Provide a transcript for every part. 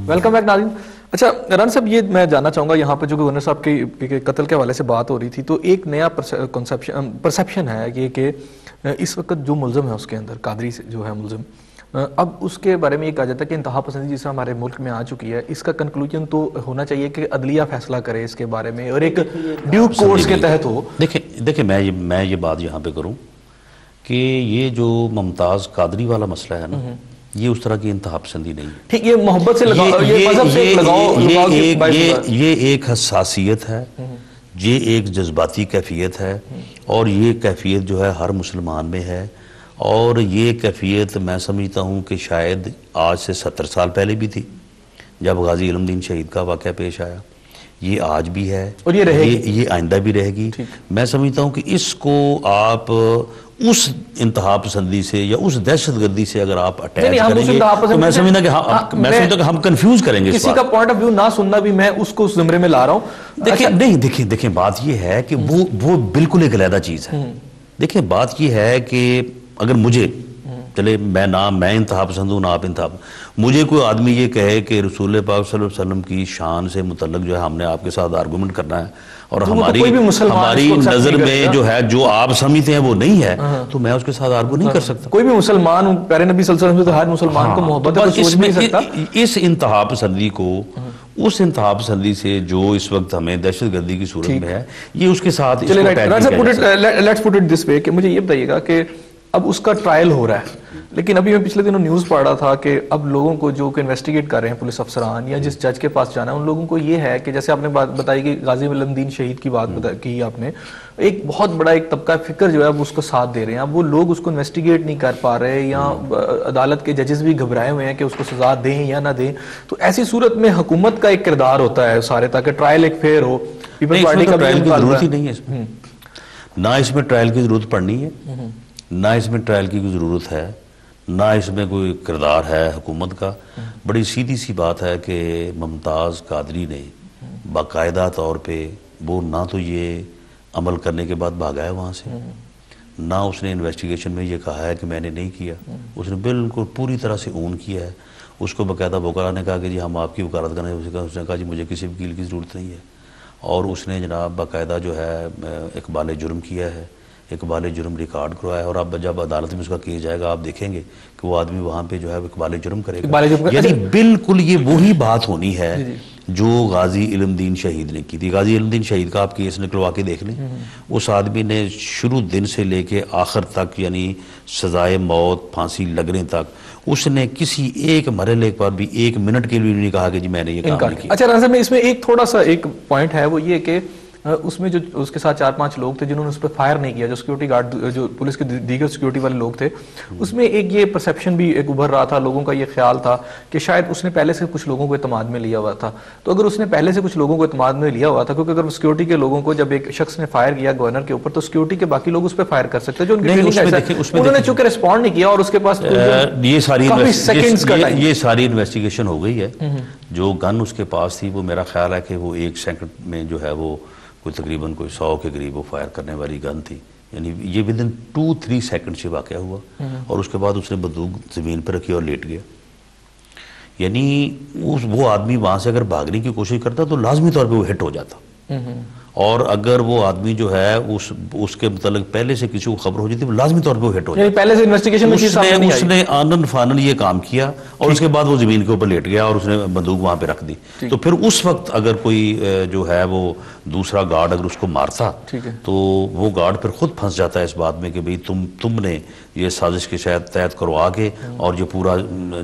Welcome back ناظرین. اچھا رن صاحب، یہ میں جاننا چاہوں گا یہاں پہ جو گورنر صاحب کے قتل کے حوالے سے بات ہو رہی تھی، تو ایک نیا پرسیپشن ہے یہ کہ اس وقت جو ملزم ہے اس کے اندر قادری سے جو ہے ملزم، اب اس کے بارے میں یہ کہا جاتا ہے کہ انتہا پسندی جس طرح ہمارے ملک میں آ چکی ہے، اس کا کنکلوژن تو ہونا چاہیے کہ عدلیہ فیصلہ کرے اس کے بارے میں اور ایک ڈیو کورس کے تحت ہو. دیکھیں میں یہ بات یہاں پہ کروں کہ یہ جو ممتاز قادری والا مسئلہ ہے نا، یہ اس طرح کی انتہا پسندی نہیں ہے. ٹھیک، یہ محبت سے لگاؤ، یہ مذہب سے لگاؤ، یہ ایک حساسیت ہے، یہ ایک جذباتی کیفیت ہے، اور یہ کیفیت جو ہے ہر مسلمان میں ہے. اور یہ کیفیت میں سمجھتا ہوں کہ شاید آج سے 70 سال پہلے بھی تھی جب غازی علم دین شہید کا واقعہ پیش آیا. یہ آج بھی ہے اور یہ آئندہ بھی رہے گی. میں سمجھتا ہوں کہ اس کو آپ اس انتہا پسندی سے یا اس دہشت گردی سے اگر آپ اٹیچ کریں گے تو میں سمجھتا کہ ہم کنفیوز کریں گے. کسی کا پوائنٹ آف ویو نہ سننا بھی میں اس کو اس زمرے میں لا رہا ہوں. دیکھیں بات یہ ہے کہ وہ بالکل ایک علیحدہ چیز ہے. دیکھیں بات یہ ہے کہ اگر مجھے چلے میں انتہا پسند ہوں نہ آپ انتہا پسند، مجھے کوئی آدمی یہ کہے کہ رسول پاک صلی اللہ علیہ وسلم کی شان سے متعلق جو ہے ہم نے آپ کے ساتھ آرگومنٹ کرنا ہے اور ہماری نظر میں جو ہے جو آپ سمجھتے ہیں وہ نہیں ہے، تو میں اس کے ساتھ آرگو نہیں کر سکتا. کوئی بھی مسلمان، پیارے نبی صلی اللہ علیہ وسلم سے ہر مسلمان کو محبت ہے، سوچ نہیں سکتا. اس انتہا پسندی کو، اس انتہا پسندی سے جو اس وقت ہمیں دہشت گردی کی صورت میں ہے، یہ اس کے ساتھ لیٹس پٹ اٹ دس وے کہ مجھے یہ بتائیے گا کہ اب اس کا ٹرائل ہو رہا ہے، لیکن ابھی میں پچھلے دنوں نیوز پڑھ رہا تھا کہ اب لوگوں کو جو کہ انویسٹیگیٹ کر رہے ہیں پولیس افسران یا جس جج کے پاس جانا ہے، ان لوگوں کو یہ ہے کہ جیسے آپ نے بات بتائی کہ غازی علم دین شہید کی بات کی آپ نے، ایک بہت بڑا ایک طبقہ فکر جو ہے وہ اس کو ساتھ دے رہے ہیں. اب وہ لوگ اس کو انویسٹیگیٹ نہیں کر پا رہے یا عدالت کے ججز بھی گھبرائے ہوئے ہیں کہ اس کو سزا دیں یا نہ دیں. تو ایسی صورت میں حکومت کا ایک کردار ہوتا ہے سارے، تاکہ ٹرائل ایک فیئر ہو. پیپلز پارٹی کا ٹرائل کی ضرورت ہی نہیں ہے، نہ اس میں ٹرائل کی ضرورت پڑنی ہے، نہ اس میں ٹرائل کی کوئی ضرورت ہے، نہ اس میں کوئی کردار ہے حکومت کا. بڑی سیدھی سی بات ہے کہ ممتاز قادری نے باقاعدہ طور پہ وہ نہ تو یہ عمل کرنے کے بعد بھاگا ہے وہاں سے، نہ اس نے انویسٹیگیشن میں یہ کہا ہے کہ میں نے نہیں کیا. اس نے بالکل پوری طرح سے اون کیا ہے. اس کو باقاعدہ وکلا نے کہا کہ جی ہم آپ کی وکالت کریں، اس نے کہا جی مجھے کسی وکیل کی ضرورت نہیں ہے. اور اس نے جناب باقاعدہ جو ہے اقبال جرم کیا ہے، اقبال جرم ریکارڈ کروایا ہے. اور اب جب عدالت میں اس کا کیس جائے گا آپ دیکھیں گے کہ وہ آدمی وہاں پہ جو ہے اقبال جرم کرے گا. یعنی بالکل یہ وہی بات ہونی ہے جو غازی علم دین شہید نے کی تھی. غازی علم دین شہید کا آپ کیس نکلوا کے دیکھ لیں، اس آدمی نے شروع دن سے لے کے آخر تک، یعنی سزائے موت، پھانسی لگنے تک، اس نے کسی ایک مرحلے پر بھی ایک منٹ کے لیے نہیں کہا کہ جی میں نے یہ کام نہیں کیا. اچھا رنزا میں اس میں ایک تھوڑا سا ایک پوائنٹ ہے، وہ یہ کہ اس میں جو اس کے ساتھ 4-5 لوگ تھے جنہوں نے اس پہ فائر نہیں کیا، جو سیکیورٹی گارڈ، جو پولیس کے دیگر سیکیورٹی والے لوگ تھے، اس میں ایک یہ پرسیپشن بھی ایک ابھر رہا تھا، لوگوں کا یہ خیال تھا کہ شاید اس نے پہلے سے کچھ لوگوں کو اعتماد میں لیا ہوا تھا. تو اگر اس نے پہلے سے کچھ لوگوں کو اعتماد میں لیا ہوا تھا، کیونکہ اگر سیکیورٹی کے لوگوں کو جب ایک شخص نے فائر کیا گورنر کے اوپر، تو سیکیورٹی کے باقی لوگ اس پہ فائر کر سکتے جو انہوں نے چونکہ ریسپونڈ نہیں کیا، اور اس کے پاس یہ ساری انویسٹیگیشن ہو گئی ہے. جو گن اس کے پاس تھی وہ میرا خیال ہے کہ وہ 1 سیکنڈ میں جو ہے وہ کوئی تقریباً 100 کے قریب وہ فائر کرنے والی گن تھی. یعنی یہ ودن 2-3 سیکنڈ سے واقعہ ہوا، اور اس کے بعد اس نے بندوق زمین پہ رکھی اور لیٹ گیا. یعنی وہ آدمی وہاں سے اگر بھاگنے کی کوشش کرتا تو لازمی طور پہ وہ ہٹ ہو جاتا، اور اگر وہ آدمی جو ہے اس کے متعلق پہلے سے کسی کو خبر ہو جاتی وہ لازمی طور پہ وہ ہٹ ہو جاتا. پہلے سے انویسٹیگیشن میں اس نے آنن فانن یہ کام کیا، اور اس کے بعد وہ زمین کے اوپر لیٹ گیا اور اس نے بندوق وہاں پہ رکھ دی. تو پھر اس وقت اگر کوئی جو ہے وہ دوسرا گارڈ اگر اس کو مارتا تو وہ گارڈ پھر خود پھنس جاتا ہے اس بات میں کہ بھئی تم نے یہ سازش کے تحت کروا کے، اور جو پورا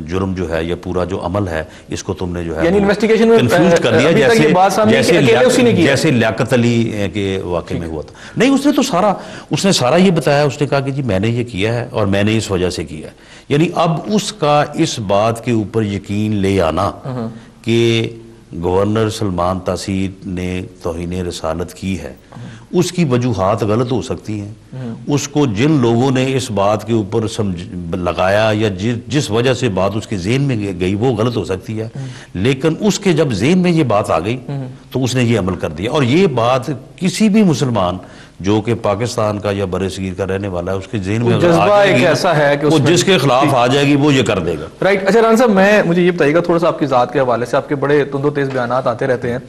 جرم جو ہے یا پورا جو عمل ہے اس کو تم نے جو ہے کنفیوز کر دیا، جیسے لیاقت علی کے واقعے میں ہوا تھا. نہیں، اس نے سارا یہ بتایا. اس نے کہا کہ جی میں نے یہ کیا ہے اور میں نے اس وجہ سے کیا ہے. یعنی اب اس کا اس بات کے اوپر یقین لے آنا کہ گورنر سلمان تاثیر نے توہین رسالت کی ہے، اس کی وجوہات غلط ہو سکتی ہیں. اس کو جن لوگوں نے اس بات کے اوپر لگایا یا جس وجہ سے بات اس کے ذہن میں گئی وہ غلط ہو سکتی ہے، لیکن اس کے جب ذہن میں یہ بات آ گئی تو اس نے یہ عمل کر دیا. اور یہ بات کسی بھی مسلمان جو کہ پاکستان کا یا بر صغیر کا رہنے والا ہے اس کے ذہن میں جذبہ ایک ایسا ہے کہ وہ جس کے خلاف آ جائے گی وہ یہ کر دے گا. رائٹ. اچھا رانا صاحب مجھے یہ بتائیے گا تھوڑا سا آپ کی ذات کے حوالے سے، آپ کے بڑے تند و تیز بیانات آتے رہتے ہیں.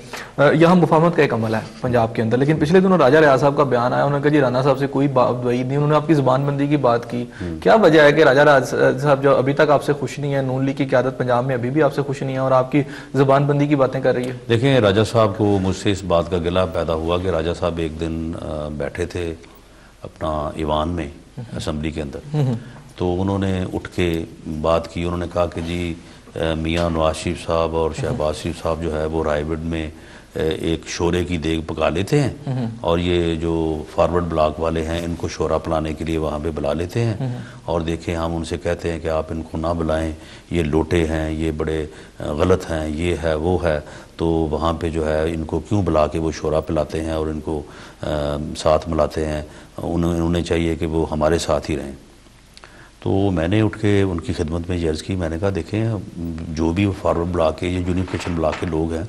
یہاں مفاہمت کا ایک عمل ہے پنجاب کے اندر، لیکن پچھلے دنوں راجہ ریاض صاحب کا بیان آیا، انہوں نے کہا جی رانا صاحب سے کوئی بعید نہیں، انہوں نے آپ کی زبان بندی کی بات کی. کیا وجہ ہے کہ راجہ ریاض صاحب جو ابھی تک آپ سے خوش نہیں ہے، نون لیگ کی قیادت پنجاب میں ابھی بھی آپ سے خوش نہیں ہے اور آپ کی زبان بندی کی باتیں کر رہی ہے؟ دیکھیں، راجہ صاحب کو مجھ سے اس بات کا گلہ پیدا ہوا کہ راجہ صاحب ایک دن بیٹھے تھے اپنا ایوان میں اسمبلی کے اندر، تو انہوں نے اٹھ کے بات کی. انہوں نے کہا کہ جی میاں نواز شریف صاحب اور شہباز شریف صاحب جو ہے وہ رائے وڈ میں ایک شورے کی دیگ پکا لیتے ہیں، اور یہ جو فارورڈ بلاک والے ہیں ان کو شورا پلانے کے لیے وہاں پہ بلا لیتے ہیں، اور دیکھیں ہم ان سے کہتے ہیں کہ آپ ان کو نہ بلائیں، یہ لوٹے ہیں، یہ بڑے غلط ہیں، یہ ہے وہ ہے، تو وہاں پہ جو ہے ان کو کیوں بلا کے وہ شورا پلاتے ہیں اور ان کو ساتھ ملاتے ہیں، انہیں چاہیے کہ وہ ہمارے ساتھ ہی رہیں. تو میں نے اٹھ کے ان کی خدمت میں عرض کی، میں نے کہا دیکھیں جو بھی فارورڈ بلاک کے یا یونیفیکیشن بلاک کے لوگ ہیں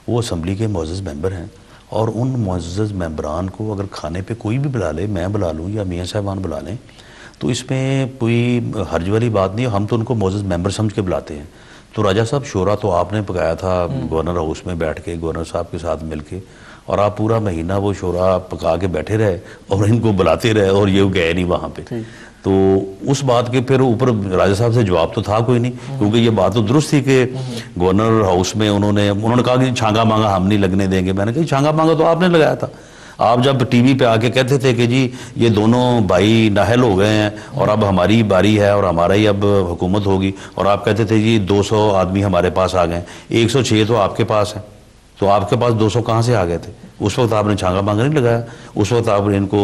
وہ اسمبلی کے معزز ممبر ہیں، اور ان معزز ممبران کو اگر کھانے پہ کوئی بھی بلا لے، میں بلا لوں یا میاں صاحبان بلا لیں، تو اس میں کوئی حرج والی بات نہیں، ہم تو ان کو معزز ممبر سمجھ کے بلاتے ہیں. تو راجہ صاحب شورا تو آپ نے پکایا تھا گورنر ہاؤس میں بیٹھ کے گورنر صاحب کے ساتھ مل کے، اور آپ پورا مہینہ وہ شورا پکا کے بیٹھے رہے اور ان کو بلاتے رہے اور یہ گئے نہیں وہاں پہ. تو اس بات کے پھر اوپر راجہ صاحب سے جواب تو تھا کوئی نہیں، کیونکہ یہ بات تو درست تھی کہ گورنر ہاؤس میں انہوں نے کہا کہ چھانگا مانگا ہم نہیں لگنے دیں گے. میں نے کہا چھانگا مانگا تو آپ نے لگایا تھا. آپ جب ٹی وی پہ آ کے کہتے تھے کہ جی یہ دونوں بھائی نااہل ہو گئے ہیں اور اب ہماری باری ہے اور ہمارا ہی اب حکومت ہوگی، اور آپ کہتے تھے جی 200 آدمی ہمارے پاس آ گئے، 106 تو آپ کے پاس ہیں، تو آپ کے پاس 200 کہاں سے آ گئے تھے؟ اس وقت آپ نے چھانگا مانگا نہیں لگایا، اس وقت آپ نے ان کو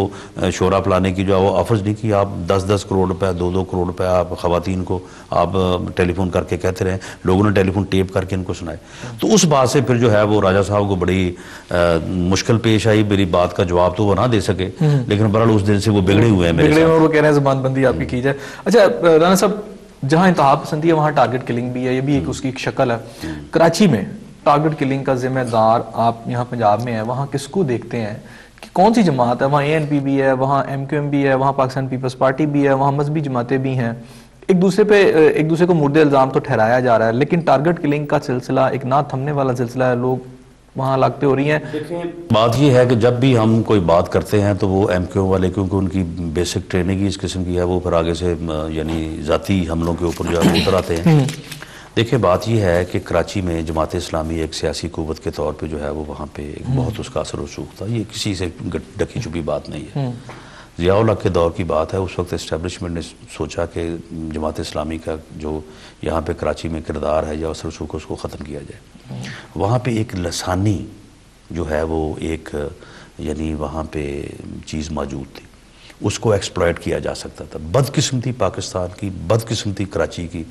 شورا پلانے کی جو وہ آفرز نہیں کی. آپ 10-10 کروڑ روپے 2-2 کروڑ روپے آپ خواتین کو آپ ٹیلی فون کر کے کہتے رہے، لوگوں نے ٹیلی فون ٹیپ کر کے ان کو سنائے. تو اس بات سے پھر جو ہے وہ راجہ صاحب کو بڑی مشکل پیش آئی، میری بات کا جواب تو وہ نہ دے سکے، لیکن بہرحال اس دن سے وہ بگڑے ہوئے ہیں میرے ساتھ. وہ کہہ رہے ہیں زبان بندی آپ کی کی جائے. اچھا رانا صاحب، جہاں انتہا پسندی ہے وہاں ٹارگٹ کلنگ بھی ہے، یہ بھی ایک اس کی ایک شکل ہے. کراچی میں ٹارگٹ کلنگ کا ذمہ دار آپ یہاں پنجاب میں ہیں، وہاں کس کو دیکھتے ہیں کہ کون سی جماعت ہے؟ وہاں ANP بھی ہے، وہاں MQM بھی ہے، وہاں پاکستان پیپلز پارٹی بھی ہے، وہاں مذہبی جماعتیں بھی ہیں. ایک دوسرے کو مورد الزام تو ٹھہرایا جا رہا ہے، لیکن ٹارگٹ کلنگ کا سلسلہ ایک نہ تھمنے والا سلسلہ ہے، لوگ وہاں لاگتے ہو رہی ہیں. بات یہ ہے کہ جب بھی ہم کوئی بات کرتے ہیں تو وہ MQM والے، کیونکہ ان کی بیسک ٹریننگ ہی اس قسم کی ہے، وہ پھر آگے سے یعنی ذاتی حملوں کے اوپر جو ہے اتر آتے ہیں. دیکھیں بات یہ ہے کہ کراچی میں جماعت اسلامی ایک سیاسی قوت کے طور پہ جو ہے وہ وہاں پہ ایک بہت اس کا اثر و رسوخ تھا، یہ کسی سے ڈکی چھپی بات نہیں ہے. ضیاء الحق کے دور کی بات ہے، اس وقت اسٹیبلشمنٹ نے سوچا کہ جماعت اسلامی کا جو یہاں پہ کراچی میں کردار ہے یا اثر و رسوخ اس کو ختم کیا جائے. وہاں پہ ایک لسانی جو ہے وہ ایک یعنی وہاں پہ چیز موجود تھی، اس کو ایکسپلائٹ کیا جا سکتا تھا. بدقسمتی پاکستان کی، بدقسمتی کراچی کی